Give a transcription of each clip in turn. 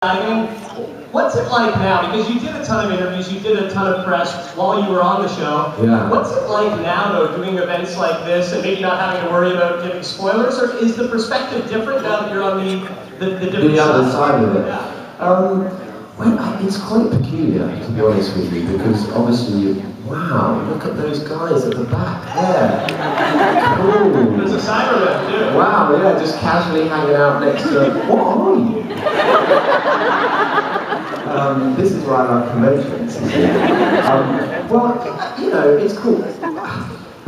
What's it like now? Because you did a ton of interviews, you did a ton of press while you were on the show. Yeah. What's it like now, though, doing events like this and maybe not having to worry about giving spoilers? Or is the perspective different now that you're on the different other side of it? Yeah. Well, it's quite peculiar, to be honest with you, because obviously, wow, look at those guys at the back there. Cool. There's a Cyberman, too. Wow, yeah, just casually hanging out next to, what are you? This is why I love promotions. Well, you know, it's cool.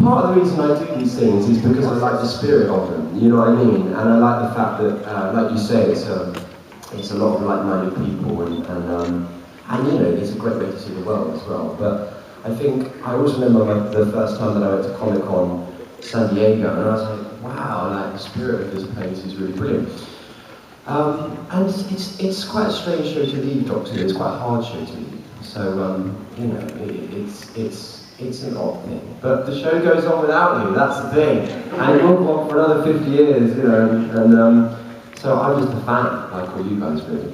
Part of the reason I do these things is because I like the spirit of them, you know what I mean? And I like the fact that, like you say, it's a lot of like-minded people, and you know, it's a great way to see the world as well. But I think, I always remember the first time that I went to Comic-Con San Diego, and I was like, wow, like the spirit of this place is really brilliant. And it's quite a strange show to leave, Doctor. It's quite a hard show to leave. So, you know, it's an odd thing. But the show goes on without you, that's the thing. And it will go on for another 50 years, you know, and so I'm just a fan, like all you guys really.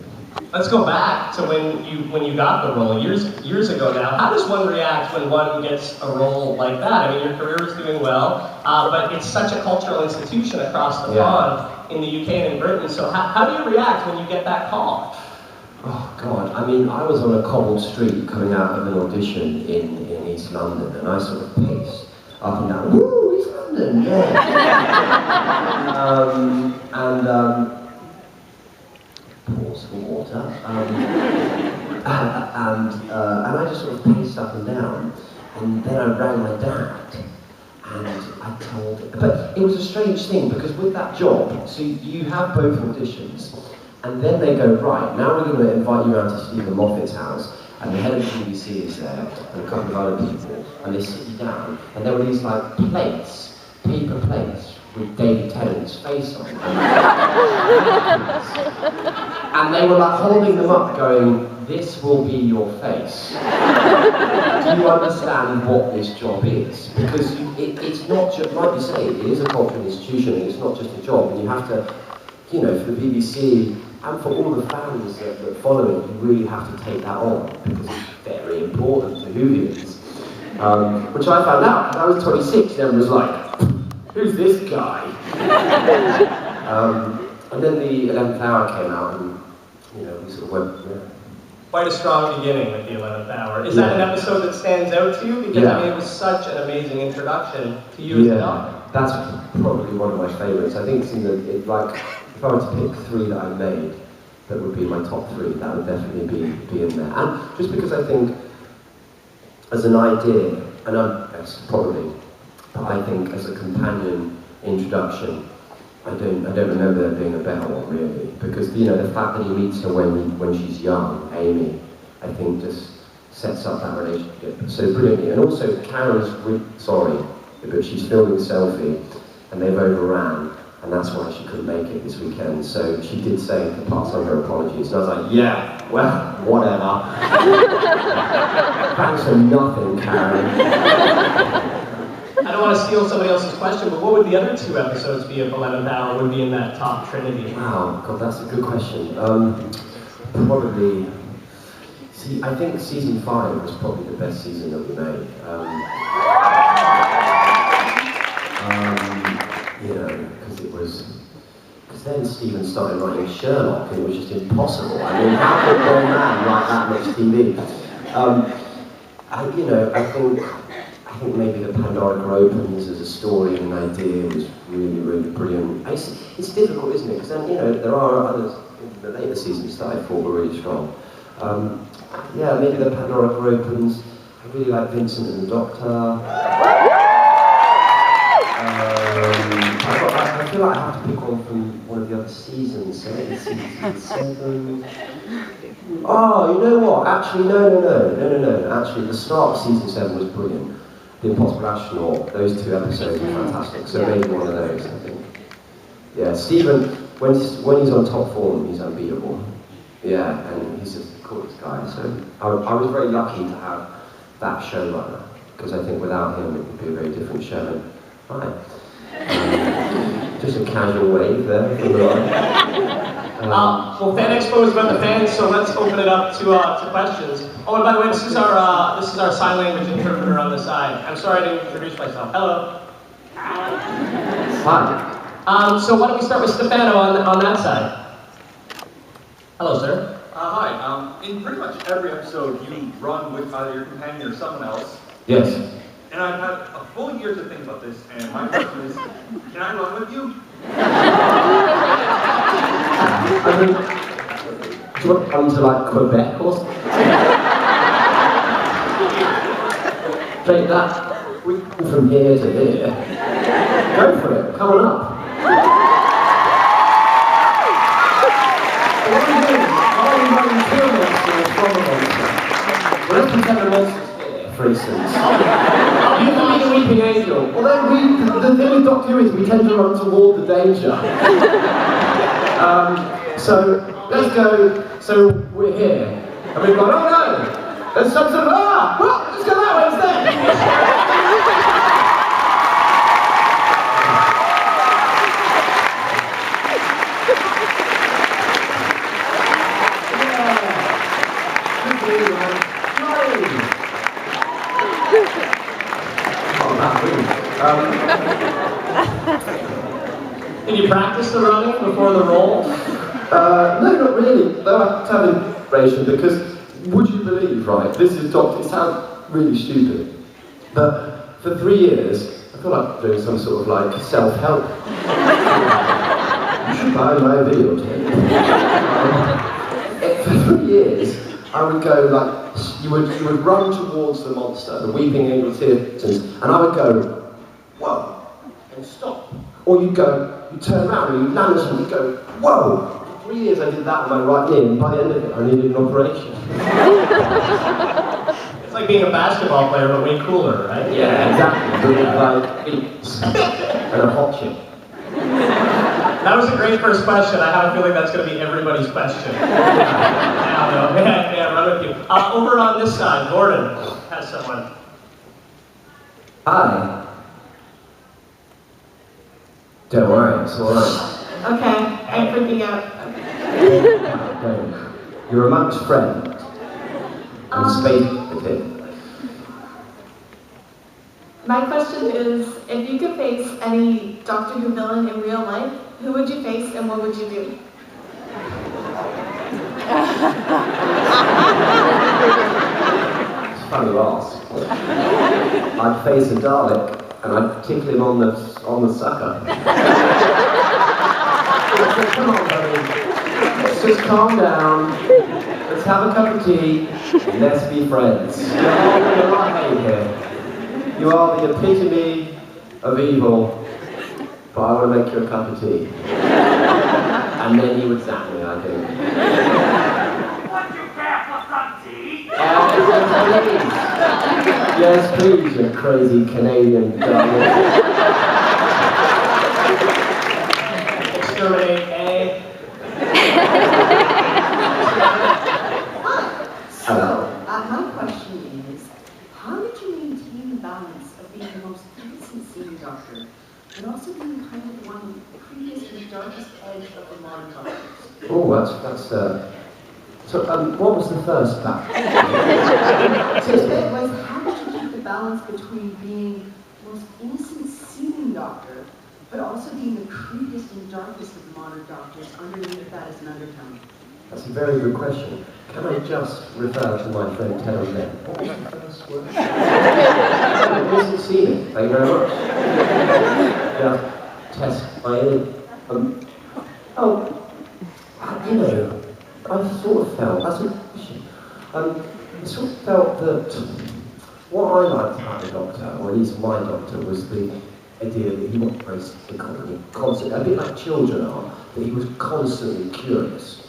Let's go back to when you got the role years ago now. How does one react when one gets a role like that? I mean, your career is doing well, but it's such a cultural institution across the pond in the UK and in Britain. So how do you react when you get that call? Oh God, I mean, I was on a cobbled street coming out of an audition in East London, and I sort of paced up and down. Woo, East London, yeah. Pause for water. And I just sort of paced up and down, and then I rang my dad, and I told. But it was a strange thing because with that job, so you have both auditions, and then they go, right, now we're going to invite you around to Stephen Moffat's house, and the head of the BBC is there, and a couple of other people, and they sit you down, and there were these like plates, paper plates, with David Tennant's face on them. And they were like holding them up going, this will be your face. Do you understand what this job is? Because it's not just, like you say, it is a cultural institution, and it's not just a job, and you have to, you know, for the BBC, and for all the fans that follow it, you really have to take that on, because it's very important to who he is. Which I found out, I was 26, and everyone was like, who's this guy? And then the 11th Hour came out, and you know, we sort of went, yeah. Quite a strong beginning with the 11th Hour. Is that an episode that stands out to you? Because I mean, it was such an amazing introduction to you as a doctor. That's probably one of my favourites. I think it's like, if I were to pick 3 that I made, that would be my top 3. That would definitely be in there. And just because I think, as an idea, and it's probably, but I think as a companion introduction, I don't remember there being a better one really, because you know the fact that he meets her when she's young, Amy, I think just sets up that relationship so brilliantly. And also Karen's sorry, but she's filming a selfie, and they've overran, and that's why she couldn't make it this weekend. So she did say to pass on her apologies, and I was like, yeah, well, whatever. Thanks for nothing, Karen. I don't want to steal somebody else's question, but what would the other 2 episodes be of 11th Hour would be in that top trinity? Wow, God, that's a good question. Probably, see, I think season 5 was probably the best season that we made. You know, because then Stephen started writing Sherlock, and it was just impossible. I mean, how could one man write that much TV? I think maybe the Pandora opens as a story and an idea was really, really brilliant. It's difficult, isn't it? Because then, you know, there are others in the later seasons that I thought were really strong. Yeah, maybe the Pandora opens. I really like Vincent and the Doctor. I feel like I have to pick one from one of the other seasons, so maybe season 7. Oh, you know what? Actually, no. Actually, the start of season 7 was brilliant. The Impossible Astronaut, those 2 episodes were fantastic, so maybe one of those, I think. Yeah, Stephen, when he's on top form, he's unbeatable. Yeah, and he's just the coolest guy, so I was very lucky to have that showrunner, because I think without him it would be a very different show. Hi. Just a casual wave there from the line. Well, Fan Expo is about the fans, so let's open it up to questions. Oh, and by the way, this is our sign language interpreter on the side. I'm sorry I didn't introduce myself. Hello. Hi. So why don't we start with Stefano on that side? Hello, sir. Hi. In pretty much every episode, you run with either your companion or someone else. Yes. And I've had a full year to think about this, and my question is, can I run with you? I mean, do you want to come to like Quebec or something? Take that, we go from here to here. Go for it, come on up. What are you doing? Why are you running to a monster or from a monster? Well, let's pretend the monster's here, for instance. You can be the weeping angel. Well, then the thing with Doctor Who is we tend to run toward the danger. So let's go. So we're here, and we've gone. Oh no! There's some sort of well, let's go that way instead. Did you practice the running before the roll? No, not really. Though I have to have inspiration because, would you believe, right? This is Doctor. It sounds really stupid, but for 3 years, I feel like doing some sort of like self-help. You should buy my videotape. For 3 years, I would go like you would run towards the monster, the weeping angel Titans, and I would go, whoa, and stop. Or you'd turn around and you'd land and you'd go, whoa. For 3 years I did that with my right knee, and by the end of it I needed an operation. It's like being a basketball player, but way cooler, right? Yeah, exactly. With like beats and a hot chip. That was a great first question. I have a feeling that's going to be everybody's question. Yeah, run with you. Over on this side, Gordon has someone. Hi. Don't worry, it's alright. Okay, I'm freaking out. You're a monk's friend. And space with him. My question is, if you could face any Doctor Who villain in real life, who would you face and what would you do? It's funny you ask. I'd face a Dalek and I'd tickle him on the sucker. Come on, buddy. Let's just calm down. Let's have a cup of tea. And let's be friends. You're right here. You are the epitome of evil. But I want to make you a cup of tea. And then you would zap me, I think. Would you care for some tea? Yes, please, you crazy Canadian darling. Exterminate A. Hello. My question is, how did you maintain the balance of being the most innocent seeing doctor, and also being kind of the one previous to the darkest edge of the modern doctors? Oh, that's so, what was the first back? So it was, how did you keep the balance between being the most innocent seeming doctor, but also being the creepiest and darkest of the modern doctors, underneath that as an undertone? That's a very good question. Can I just refer to my friend Ted on there? What was the first word? I wasn't seen it. Thank you very much. Yeah, test my you know, I sort of felt, that's a question. I sort of felt that what I liked about the Doctor, or at least my Doctor, was the idea that he wasn't very constantly, a bit like children are, that he was constantly curious.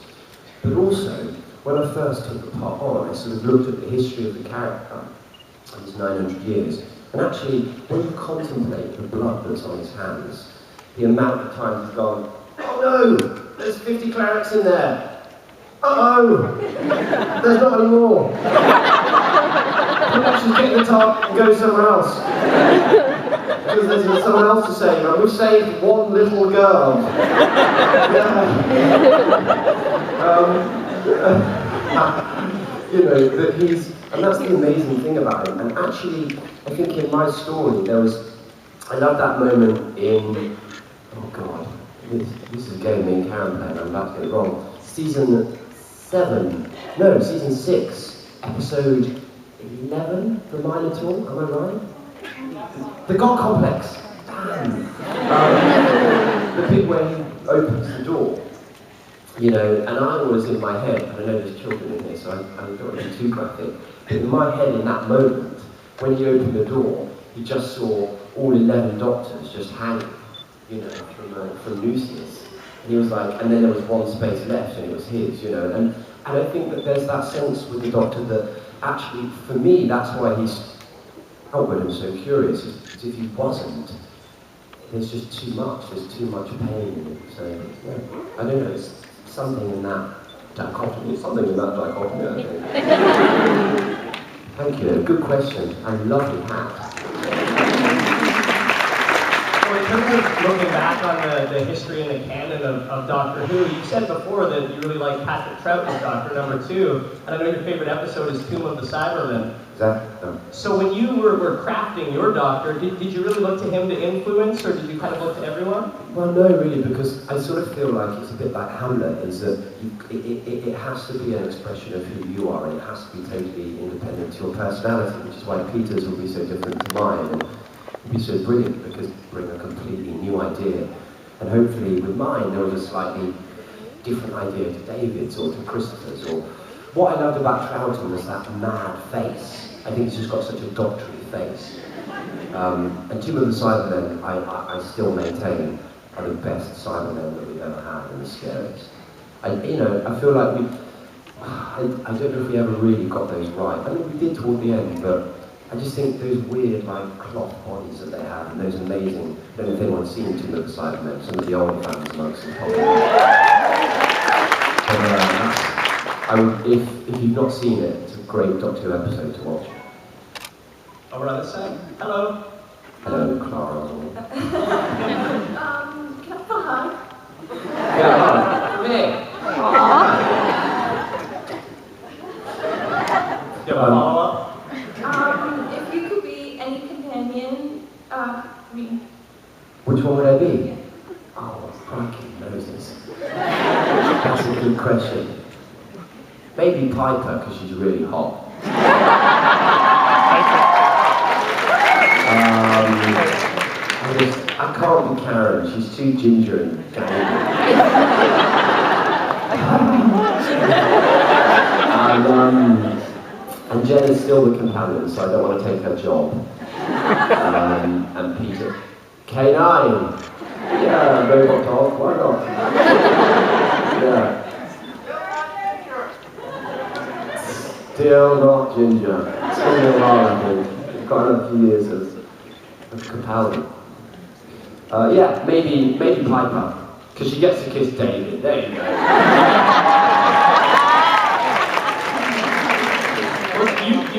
But also, when I first took the part on, I sort of looked at the history of the character, and it's 900 years, and actually, when you contemplate the blood that's on his hands, the amount of times he's gone, oh no, there's 50 clerics in there. Uh-oh, there's not any more. Let's just get in the top and go somewhere else. Because there's someone else to save, and we've saved one little girl. You know, that he's, and that's the amazing thing about him. And actually, I think in my story, I love that moment in, oh God, this is a game me and Karen played, I'm about to get it wrong. Season 6, episode 11, The Minotaur, am I right? The God Complex. Damn. The bit where he opens the door. You know, and I was in my head, and I know there's children in here, so I don't want to be too graphic, but in my head in that moment, when he opened the door, he just saw all 11 doctors just hanging, you know, from nooses. And he was like, and then there was one space left, and it was his, you know. And I think that there's that sense with the Doctor that actually, for me, that's why he's outward and so curious, because if he wasn't, there's just too much, there's too much pain in it. So, yeah, I don't know, it's something in that dichotomy, I think. Thank you, good question, and lovely hat. Well, in terms of looking back on the history and the canon of Doctor Who, you said before that you really like Patrick Troughton as Doctor Number 2, and I know your favorite episode is Tomb of the Cybermen. Exactly. So when you were crafting your Doctor, did you really look to him to influence, or did you kind of look to everyone? Well, no, really, because I sort of feel like it's a bit like Hamlet, is that it has to be an expression of who you are, and it has to be totally independent to your personality, which is why Peter's will be so different to mine, and it'll be so brilliant, because bring a completely new idea. And hopefully with mine, there was a slightly different idea to David's or to Christopher's. Or what I loved about Troughton was that mad face. I think he's just got such a doctory face. And Tomb of the Cybermen, I still maintain, are the best Cybermen that we've ever had, and the scariest. I feel like I don't know if we ever really got those right. I mean, we did toward the end, but I just think those weird, like, cloth bodies that they have, and those amazing, I don't know if anyone's seen Tomb of the Cybermen, some of the old fans amongst them probably. But if you've not seen it, it's a great Doctor Who episode to watch. Over on this side. Hello. Hello, Clara. Can I have a hug? Yeah, Me. Do you have a follow-up? If you could be any companion, which one would I be? Oh, crikey, noses. That's a good question. Maybe Piper, because she's really hot. I can't be Karen, she's too ginger and gangly. And Jen is still the companion, so I don't want to take her job. And Peter. K9! Yeah, robot dog, why not? Yeah. Still not ginger. It's going to be a while, I think. We've got a few years of compelling. Yeah, maybe Piper, because she gets to kiss David. There you go.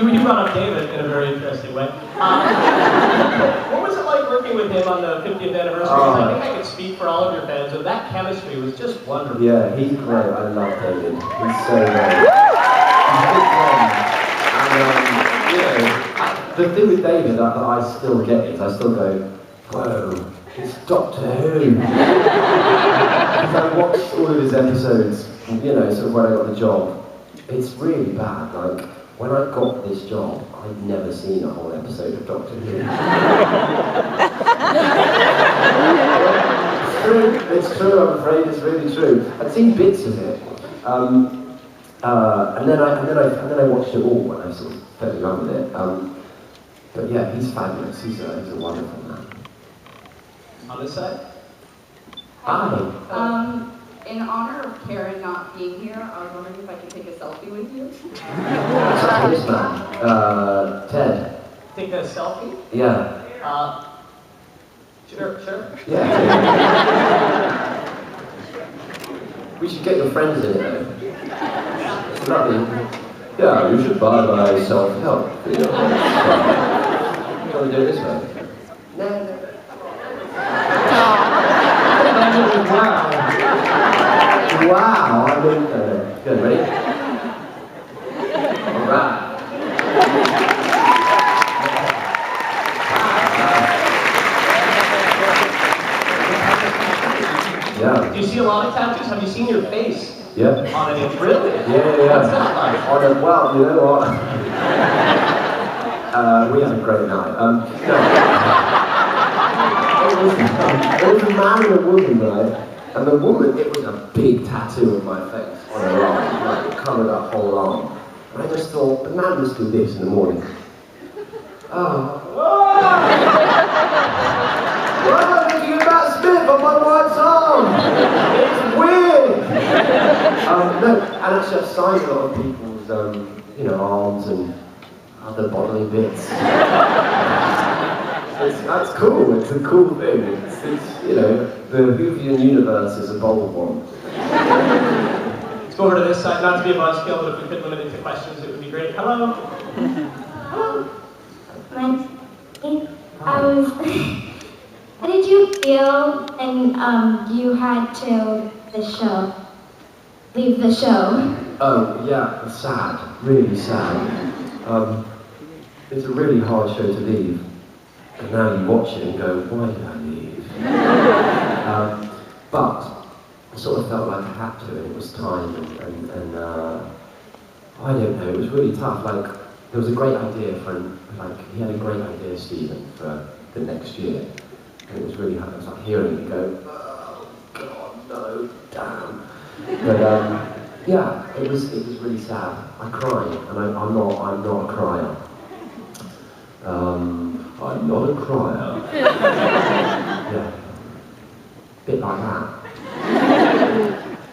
You brought up David in a very interesting way. What was it like working with him on the 50th anniversary? I think I could speak for all of your fans, but that chemistry was just wonderful. Yeah, he's great. I love David. He's so great. And the thing with David that I still get is I still go, whoa, it's Doctor Who. Because I watched all of his episodes, you know, sort of when I got the job. It's really bad. Like, when I got this job, I'd never seen a whole episode of Doctor Who. It's true, I'm afraid, it's really true. I'd seen bits of it. And then I watched it all when I sort of fell in love with it. But yeah, he's fabulous. He's a wonderful man. On this side? Hi. In honor of Karen not being here, I was wondering if I could take a selfie with you. This man, Ted. Take a selfie? Yeah. Sure. Yeah. We should get your friends in here. It's lovely. Yeah, you should buy my self-help video. You want to do it this way? No. Wow, I mean, good, ready? All right. Yeah. Do you see a lot of tattoos? Have you seen your face? Yeah. On any? Really? Yeah. What's that like? Well, you know what? We had a great night. No. It was a man and a woman, right? And the woman, it was a big tattoo of my face on her arm, like it covered her whole arm. And I just thought, the man must do this in the morning. Oh. Why am I thinking about Smith on my wife's arm? It's weird! No, and actually I've signed a lot of people's, arms and other bodily bits. That's cool, it's a cool thing. It's the Whovian universe is a bold one. Let's go over to this side, not to be a buzzkill, but if we could limit it to questions, it would be great. Hello? Hello. How did you feel when you had to leave the show? Oh, yeah, sad, really sad. It's a really hard show to leave. And now you watch it and go, why did I leave? But I sort of felt like I had to, and it was time, and I don't know, it was really tough. Like, there was a great idea he had a great idea, Stephen, for the next year. And it was really hard. I was like hearing it go, oh, God, no, damn. But, yeah, it was really sad. I cried, and I'm not a crier. I'm not a crier. Yeah. Bit like that.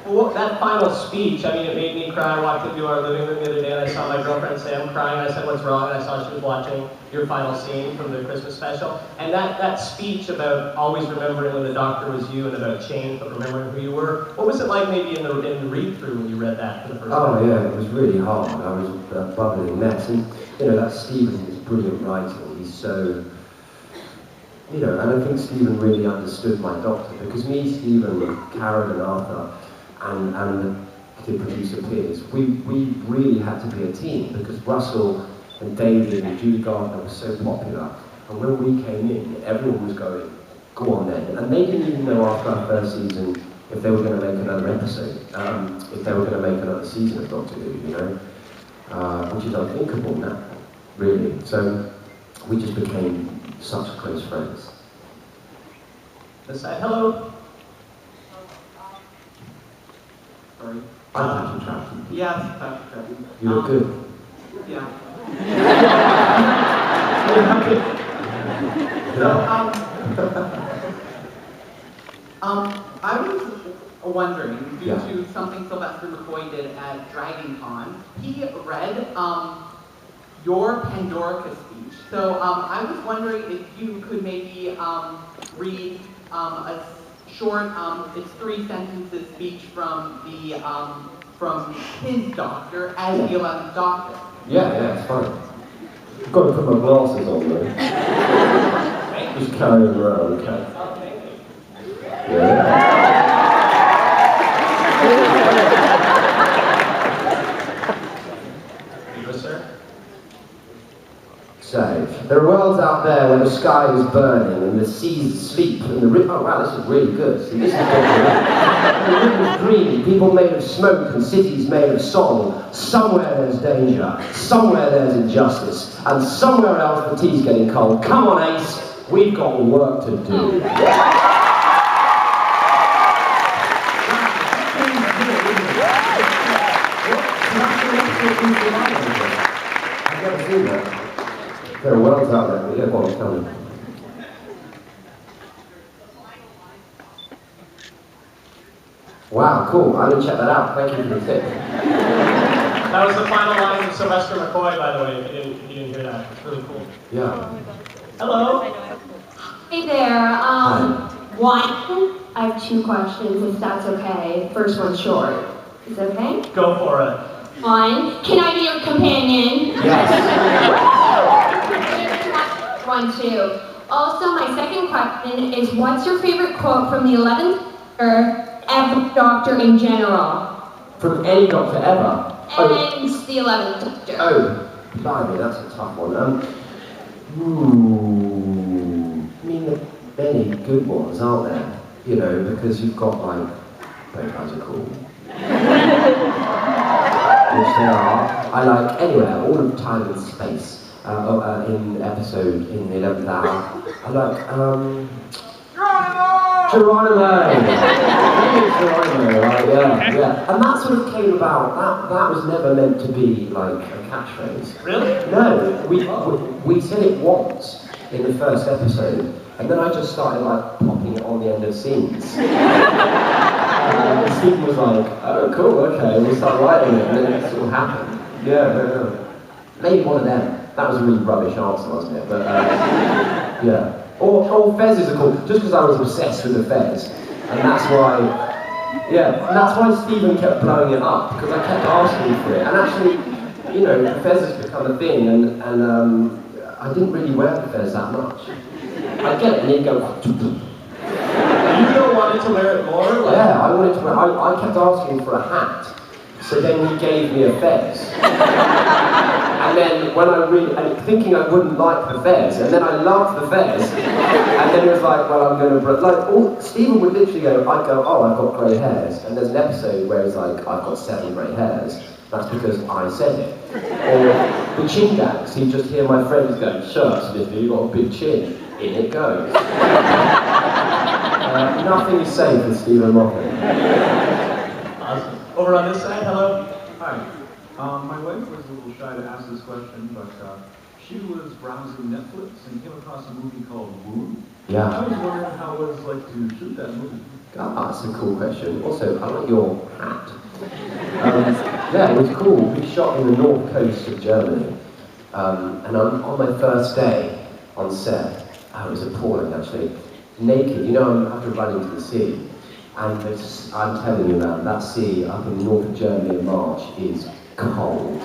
Well, that final speech, I mean, it made me cry. I walked into our living room the other day and I saw my girlfriend Sam crying. I said, what's wrong? And I saw she was watching your final scene from the Christmas special. And that speech about always remembering when the doctor was you and about change, but remembering who you were, what was it like maybe in the read-through when you read that for the first time? Oh, yeah, it was really hard. I was a bubbling mess. And, that's Stephen, his brilliant writing. He's so... and I think Stephen really understood my doctor, because me, Stephen, Karen and Arthur, and the producer Piers, we really had to be a team, because Russell and David and Judy Gardner were so popular, and when we came in, everyone was going, go on then, and they didn't even know after our first season if they were going to make another episode, if they were going to make another season of Doctor Who, which is unthinkable now, really. So we just became such close friends. This side, hello. Sorry. I'm Patrick Troughton. Yes, Patrick Troughton. You look good. Yeah. I was wondering, due to something Sylvester McCoy did at Dragon Con, he read your Pandorica speech. So I was wondering if you could maybe read a short, it's 3 sentences speech from his doctor as the 11th Doctor. Yeah, it's fine. I've got to put my glasses on though. Just carry them around, okay? Yeah. So, there are worlds out there where the sky is burning and the seas sleep and the oh wow, this is really good. See, this is good. The river's green, people made of smoke and cities made of song. Somewhere there's danger, somewhere there's injustice, and somewhere else the tea's getting cold. Come on, Ace, we've got work to do. I've never seen that. There are worlds out there, but yeah, go on, tell me. Wow, cool. I'm going to check that out. Thank you for the tip. That was the final line of Sylvester McCoy, by the way, if you didn't hear that. It's really cool. Yeah. Hello. Hey there. One, I have 2 questions, if that's okay. First one's short. Is that okay? Go for it. 1, can I be your companion? Yes. 1, 2. Also, my second question is, what's your favorite quote from the 11th Doctor every doctor in general. From any doctor ever? And the 11th doctor. Oh, blimey, that's a tough one. I mean, there are many good ones, aren't there? You know, because you've got like, both guys are cool. Which they are. I like anywhere, all of time and space. In episode, in the 11th hour. I like, Geronimo! Geronimo, right, yeah. And that sort of came about, that was never meant to be like a catchphrase. Really? No, we said it once in the first episode, and then I just started like popping it on the end of scenes. Stephen was like, oh cool, okay, we'll start writing it, and then it sort of happened. Yeah. Maybe one of them. That was a really rubbish answer, wasn't it? But, yeah. Or Fezes are cool, just because I was obsessed with the Fez. And that's why Stephen kept blowing it up, because I kept asking for it. And actually, you know, the Fez has become a thing, and I didn't really wear the Fez that much. I'd get it, and he'd go, You don't want to wear it more? Like... Yeah, I wanted to wear, I kept asking for a hat. So then he gave me a Fez. And then when thinking I wouldn't like the Fez, and then I loved the Fez, and then he was like, well, I'm going to, Stephen would literally go, I'd go, oh, I've got grey hairs, and there's an episode where he's like, I've got 7 grey hairs, that's because I said it. Or the chin gags, he'd just hear my friends go, shut up, Smithy, you've got a big chin, in it goes. Nothing is safe with Stephen Moffat. Awesome. Over on this side, hello. Hi. My wife was a little shy to ask this question, but she was browsing Netflix and came across a movie called Wound. Yeah. I was wondering how it was like to shoot that movie. That's a cool question. Also, I like your hat. Yeah, it was cool. We shot in the north coast of Germany. And on my first day on set, it was appalling actually. Naked, you know, I have to run into the sea. And I'm telling you, man, that sea up in the north of Germany in March is cold.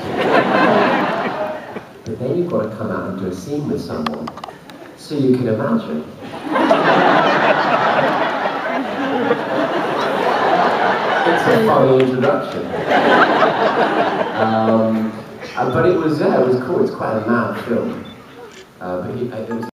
But then you've got to come out and do a scene with someone, so you can imagine. It's a funny introduction. But it was cool. It's quite a mad film. But it was